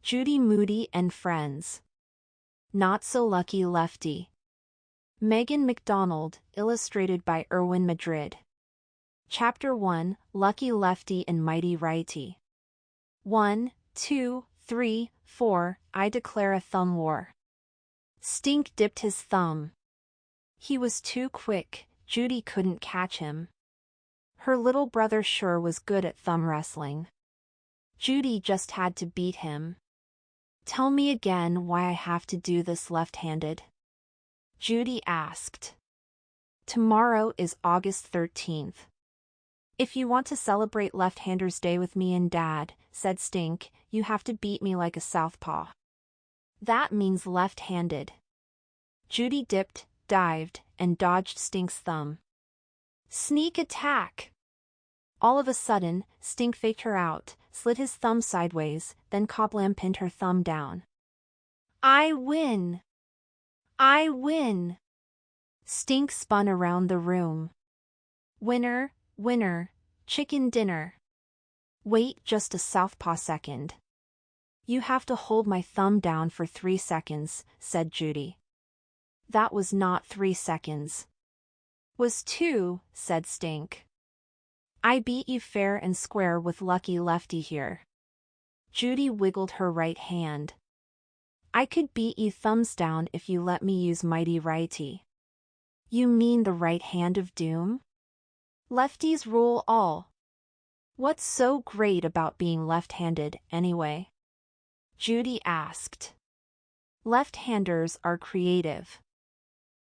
Judy Moody and Friends. Not So Lucky Lefty. Megan McDonald, illustrated by Erwin Madrid. Chapter 1, Lucky Lefty and Mighty Righty. 1, 2, 3, 4, I declare a thumb war. Stink dipped his thumb. He was too quick, Judy couldn't catch him. Her little brother sure was good at thumb wrestling. Judy just had to beat him. Tell me again why I have to do this left-handed? Judy asked. Tomorrow is August 13th. If you want to celebrate Left-Handers Day with me and Dad, said Stink, you have to beat me like a southpaw. That means left-handed. Judy dipped, dived, and dodged Stink's thumb. Sneak attack! All of a sudden, Stink faked her out, slid his thumb sideways, then Coblam pinned her thumb down. I win! I win! Stink spun around the room. Winner, winner, chicken dinner. Wait just a southpaw second. You have to hold my thumb down for 3 seconds, said Judy. That was not 3 seconds. Was 2, said Stink. I beat you fair and square with Lucky Lefty here. Judy wiggled her right hand. I could beat you thumbs down if you let me use Mighty Righty. You mean the right hand of doom? Lefties rule all. What's so great about being left-handed, anyway? Judy asked. Left-handers are creative.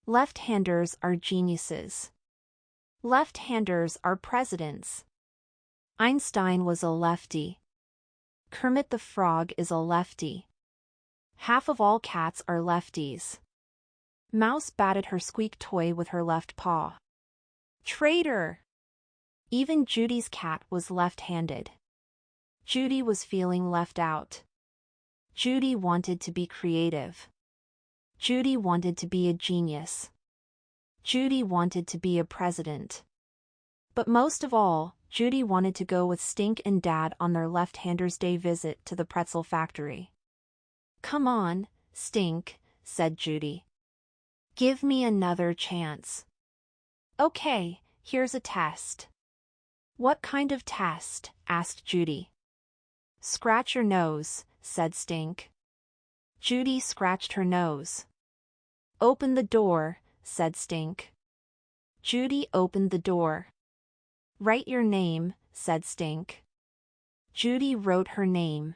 Left-handers are geniuses. Left-handers are presidents. Einstein was a lefty. Kermit the Frog is a lefty. Half of all cats are lefties. Mouse batted her squeak toy with her left paw. Traitor! Even Judy's cat was left-handed. Judy was feeling left out. Judy wanted to be creative. Judy wanted to be a genius. Judy wanted to be a president. But most of all, Judy wanted to go with Stink and Dad on their Left-Handers Day visit to the pretzel factory. Come on, Stink, said Judy. Give me another chance. Okay, here's a test. What kind of test? Asked Judy. Scratch your nose, said Stink. Judy scratched her nose. Open the door, said Stink. Judy opened the door. Write your name, said Stink. Judy wrote her name.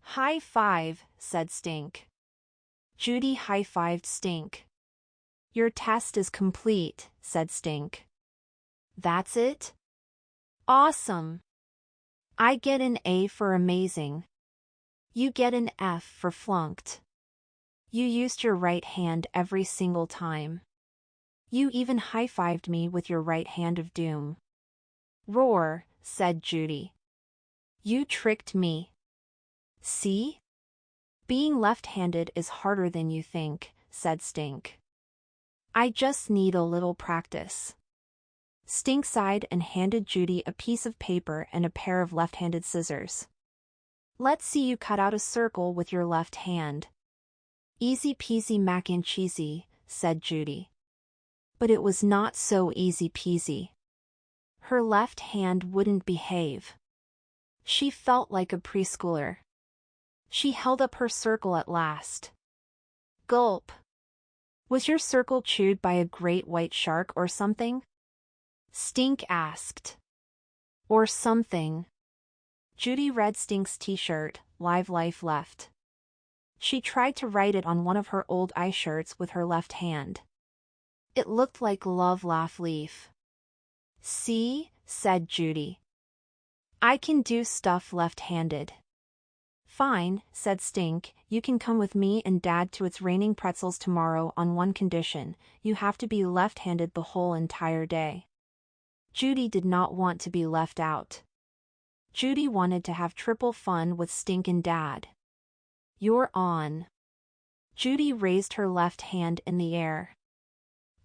High five, said Stink. Judy high-fived Stink. Your test is complete, said Stink. That's it? Awesome! I get an A for amazing. You get an F for flunked. You used your right hand every single time. You even high-fived me with your right hand of doom. Roar, said Judy. You tricked me. See? Being left-handed is harder than you think, said Stink. I just need a little practice. Stink sighed and handed Judy a piece of paper and a pair of left-handed scissors. Let's see you cut out a circle with your left hand. Easy peasy mac and cheesy, said Judy. But it was not so easy peasy. Her left hand wouldn't behave. She felt like a preschooler. She held up her circle at last. Gulp. Was your circle chewed by a great white shark or something? Stink asked. Or something. Judy read Stink's t-shirt, Live Life Left. She tried to write it on one of her old eye shirts with her left hand. It looked like Love Laugh Leaf. See, said Judy. I can do stuff left-handed. Fine, said Stink, you can come with me and Dad to It's Raining Pretzels tomorrow on one condition, you have to be left-handed the whole entire day. Judy did not want to be left out. Judy wanted to have triple fun with Stink and Dad. You're on. Judy raised her left hand in the air.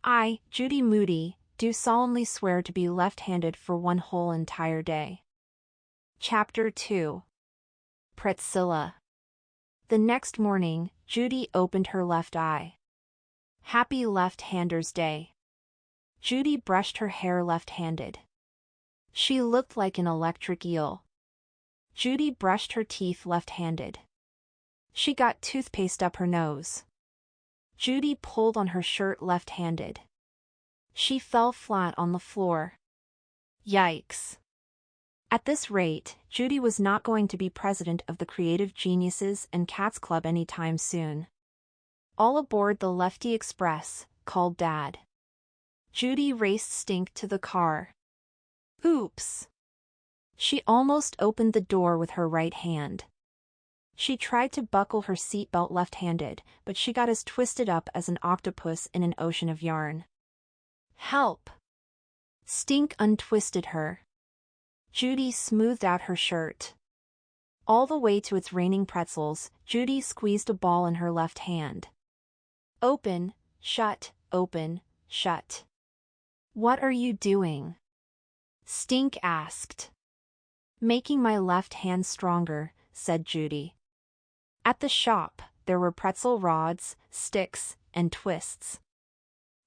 I, Judy Moody, do solemnly swear to be left-handed for one whole entire day. Chapter 2. Pretzilla. The next morning, Judy opened her left eye. Happy Left-Handers Day. Judy brushed her hair left-handed. She looked like an electric eel. Judy brushed her teeth left-handed. She got toothpaste up her nose. Judy pulled on her shirt left-handed. She fell flat on the floor. Yikes. At this rate, Judy was not going to be president of the Creative Geniuses and Cats Club anytime soon. All aboard the Lefty Express, called Dad. Judy raced Stink to the car. Oops. She almost opened the door with her right hand. She tried to buckle her seatbelt left-handed, but she got as twisted up as an octopus in an ocean of yarn. Help! Stink untwisted her. Judy smoothed out her shirt. All the way to its raining pretzels, Judy squeezed a ball in her left hand. Open, shut, open, shut. What are you doing? Stink asked. Making my left hand stronger, said Judy. At the shop, there were pretzel rods, sticks, and twists.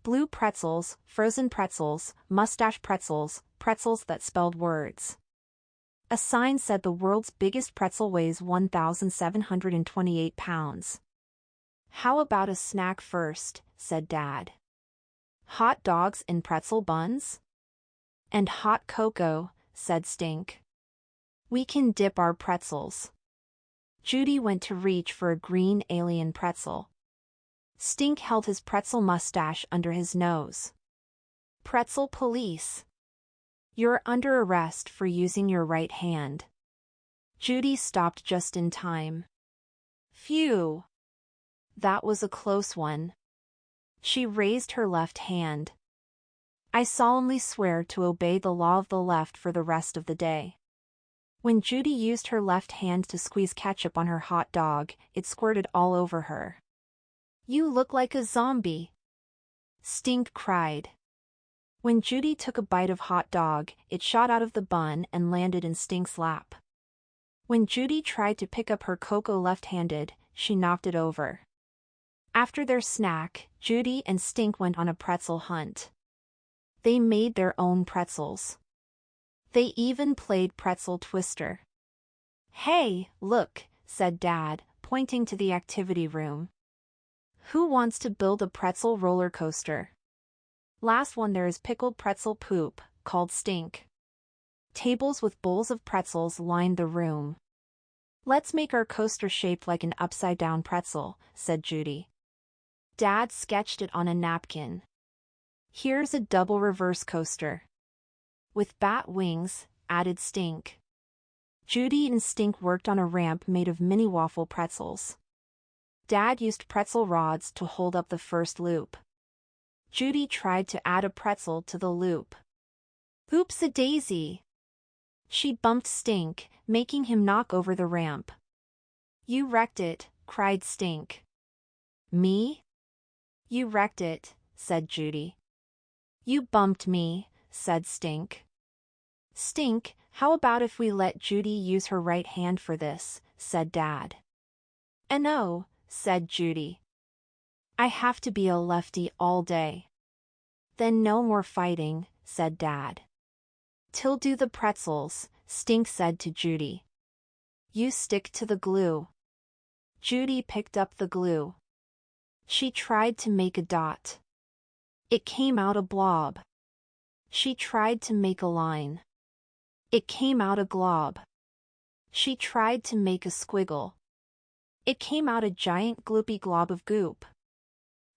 Blue pretzels, frozen pretzels, mustache pretzels, pretzels that spelled words. A sign said the world's biggest pretzel weighs 1,728 pounds. How about a snack first, said Dad. Hot dogs in pretzel buns? And hot cocoa, said Stink. We can dip our pretzels. Judy went to reach for a green alien pretzel. Stink held his pretzel mustache under his nose. Pretzel police. You're under arrest for using your right hand. Judy stopped just in time. Phew. That was a close one. She raised her left hand. I solemnly swear to obey the law of the left for the rest of the day. When Judy used her left hand to squeeze ketchup on her hot dog, it squirted all over her. You look like a zombie. Stink cried. When Judy took a bite of hot dog, it shot out of the bun and landed in Stink's lap. When Judy tried to pick up her cocoa left-handed, she knocked it over. After their snack, Judy and Stink went on a pretzel hunt. They made their own pretzels. They even played pretzel twister. Hey, look, said Dad, pointing to the activity room. Who wants to build a pretzel roller coaster? Last one there is pickled pretzel poop, called Stink. Tables with bowls of pretzels lined the room. Let's make our coaster shaped like an upside-down pretzel, said Judy. Dad sketched it on a napkin. Here's a double reverse coaster. With bat wings, added Stink. Judy and Stink worked on a ramp made of mini waffle pretzels. Dad used pretzel rods to hold up the first loop. Judy tried to add a pretzel to the loop. Oops-a-daisy! She bumped Stink, making him knock over the ramp. You wrecked it, cried Stink. Me? You wrecked it, said Judy. You bumped me, said Stink. Stink, how about if we let Judy use her right hand for this, said Dad. No, said Judy. I have to be a lefty all day. Then no more fighting, said Dad. Till do the pretzels, Stink said to Judy. You stick to the glue. Judy picked up the glue. She tried to make a dot. It came out a blob. She tried to make a line. It came out a glob. She tried to make a squiggle. It came out a giant gloopy glob of goop.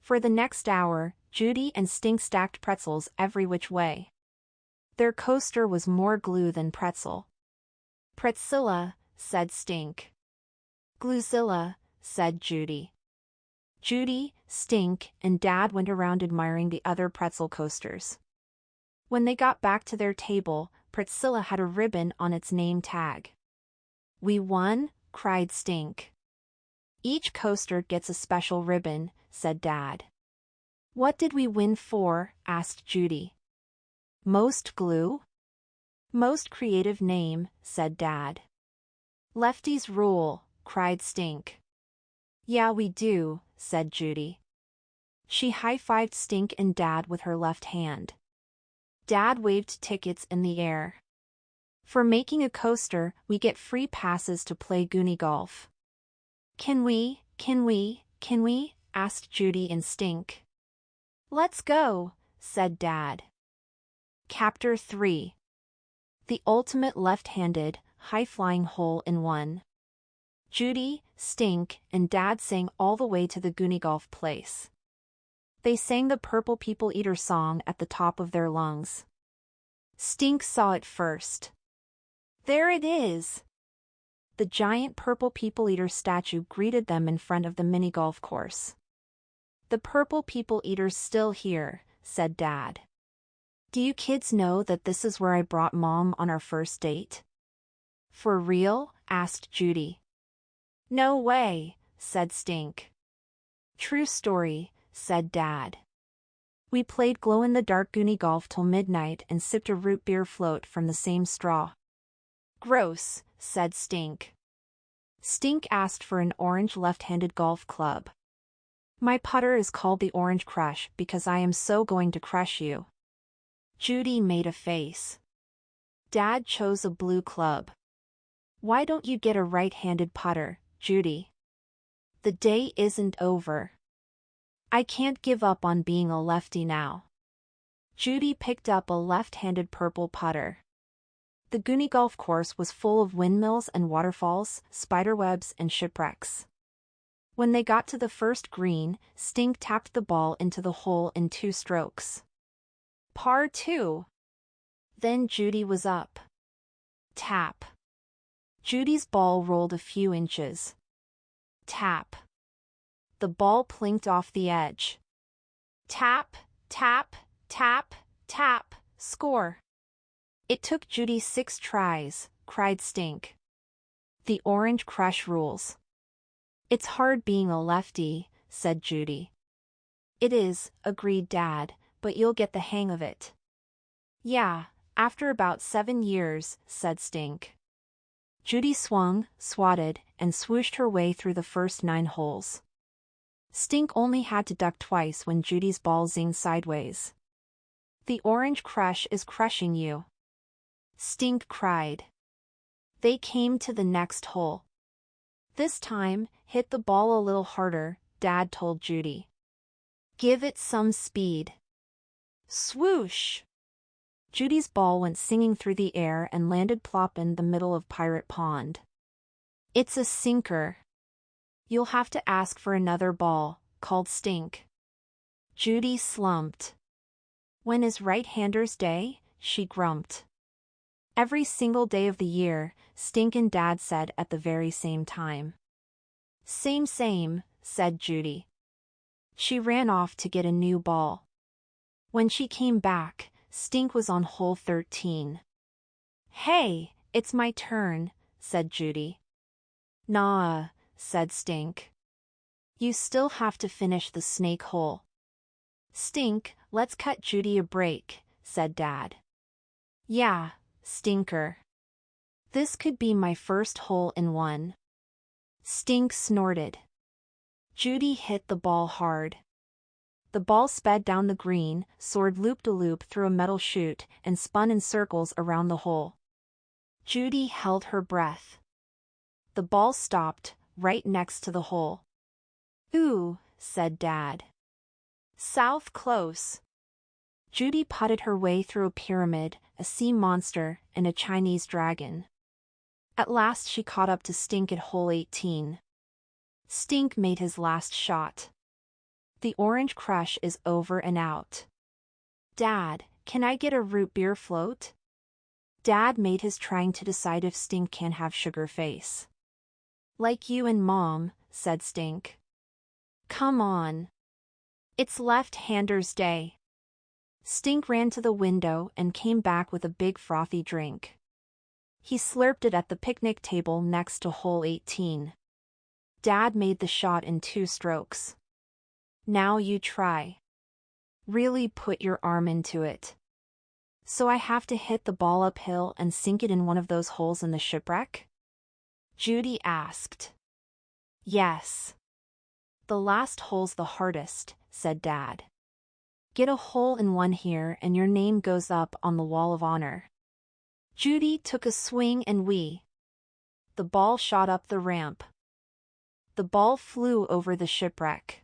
For the next hour, Judy and Stink stacked pretzels every which way. Their coaster was more glue than pretzel. Pretzilla, said Stink. Gluezilla, said Judy. Judy, Stink, and Dad went around admiring the other pretzel coasters. When they got back to their table, Pretzilla had a ribbon on its name tag. We won, cried Stink. Each coaster gets a special ribbon, said Dad. What did we win for? Asked Judy. Most glue? Most creative name, said Dad. Lefty's rule, cried Stink. Yeah, we do, said Judy. She high-fived Stink and Dad with her left hand. Dad waved tickets in the air. For making a coaster, we get free passes to play Goonie Golf. Can we? Asked Judy and Stink. Let's go, said Dad. Chapter 3. The ultimate left-handed, high-flying hole-in-one. Judy, Stink, and Dad sang all the way to the Goonie Golf place. They sang the Purple People Eater song at the top of their lungs. Stink saw it first. There it is! The giant Purple People Eater statue greeted them in front of the mini golf course. The Purple People Eater's still here, said Dad. Do you kids know that this is where I brought Mom on our first date? For real? Asked Judy. No way, said Stink. True story, said Dad. We played glow-in-the-dark Goonie Golf till midnight and sipped a root beer float from the same straw. Gross, said Stink. Stink asked for an orange left-handed golf club. My putter is called the Orange Crush because I am so going to crush you. Judy made a face. Dad chose a blue club. Why don't you get a right-handed putter, Judy? The day isn't over. I can't give up on being a lefty now. Judy picked up a left-handed purple putter. The Goonie Golf course was full of windmills and waterfalls, spiderwebs and shipwrecks. When they got to the first green, Stink tapped the ball into the hole in 2 strokes. Par 2. Then Judy was up. Tap. Judy's ball rolled a few inches. Tap. The ball plinked off the edge. Tap, tap, tap, tap, score. It took Judy 6 tries, cried Stink. The Orange Crush rules. It's hard being a lefty, said Judy. It is, agreed Dad, but you'll get the hang of it. Yeah, after about 7 years, said Stink. Judy swung, swatted, and swooshed her way through the first 9 holes. Stink only had to duck twice when Judy's ball zinged sideways. The Orange Crush is crushing you. Stink cried. They came to the next hole. This time, hit the ball a little harder, Dad told Judy. Give it some speed. Swoosh! Judy's ball went singing through the air and landed plop in the middle of Pirate Pond. It's a sinker. You'll have to ask for another ball, called Stink. Judy slumped. When is right-hander's day? She grumped. Every single day of the year, Stink and Dad said at the very same time. Same, said Judy. She ran off to get a new ball. When she came back, Stink was on hole 13. Hey, it's my turn, said Judy. Nah, said Stink. You still have to finish the snake hole. Stink, let's cut Judy a break, said Dad. Yeah, Stinker. This could be my first hole-in-one. Stink snorted. Judy hit the ball hard. The ball sped down the green, soared loop-de-loop through a metal chute, and spun in circles around the hole. Judy held her breath. The ball stopped, right next to the hole. Ooh, said Dad. South close. Judy putted her way through a pyramid, a sea monster, and a Chinese dragon. At last she caught up to Stink at hole 18. Stink made his last shot. The Orange Crush is over and out. Dad, can I get a root beer float? Dad made his trying to decide if Stink can have sugar face. Like you and Mom, said Stink. Come on. It's left-hander's day. Stink ran to the window and came back with a big frothy drink. He slurped it at the picnic table next to hole 18. Dad made the shot in 2 strokes. Now you try. Really put your arm into it. So I have to hit the ball uphill and sink it in one of those holes in the shipwreck? Judy asked. Yes. The last hole's the hardest, said Dad. Get a hole in one here and your name goes up on the wall of honor. Judy took a swing and the ball shot up the ramp. The ball flew over the shipwreck.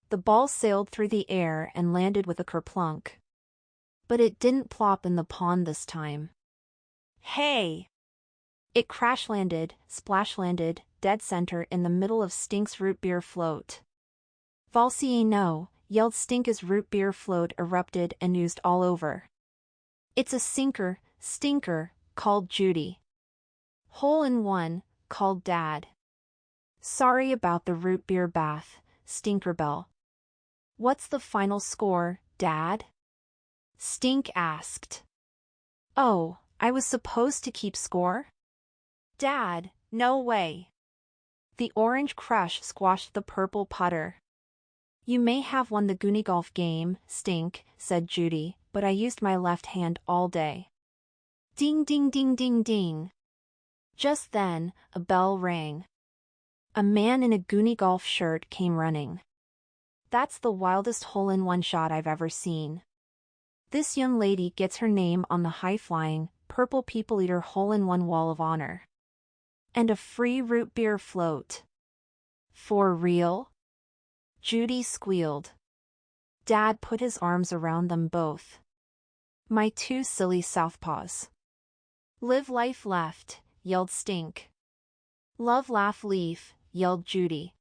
The ball sailed through the air and landed with a kerplunk. But it didn't plop in the pond this time. Hey! It crash-landed, splash-landed, dead center in the middle of Stink's root beer float. Valsiano, yelled Stink as root beer float erupted and oozed all over. It's a sinker, Stinker, called Judy. Hole in one, called Dad. Sorry about the root beer bath, Stinkerbell. What's the final score, Dad? Stink asked. Oh, I was supposed to keep score? Dad, no way. The orange crush squashed the purple putter. You may have won the Goonie golf game, Stink, said Judy, but I used my left hand all day. Ding ding ding ding ding. Just then, a bell rang. A man in a Goonie golf shirt came running. That's the wildest hole-in-one shot I've ever seen. This young lady gets her name on the high-flying, purple people-eater hole-in-one wall of honor. And a free root beer float. For real? Judy squealed. Dad put his arms around them both. My two silly southpaws. Live life left, yelled Stink. Love laugh leaf, yelled Judy.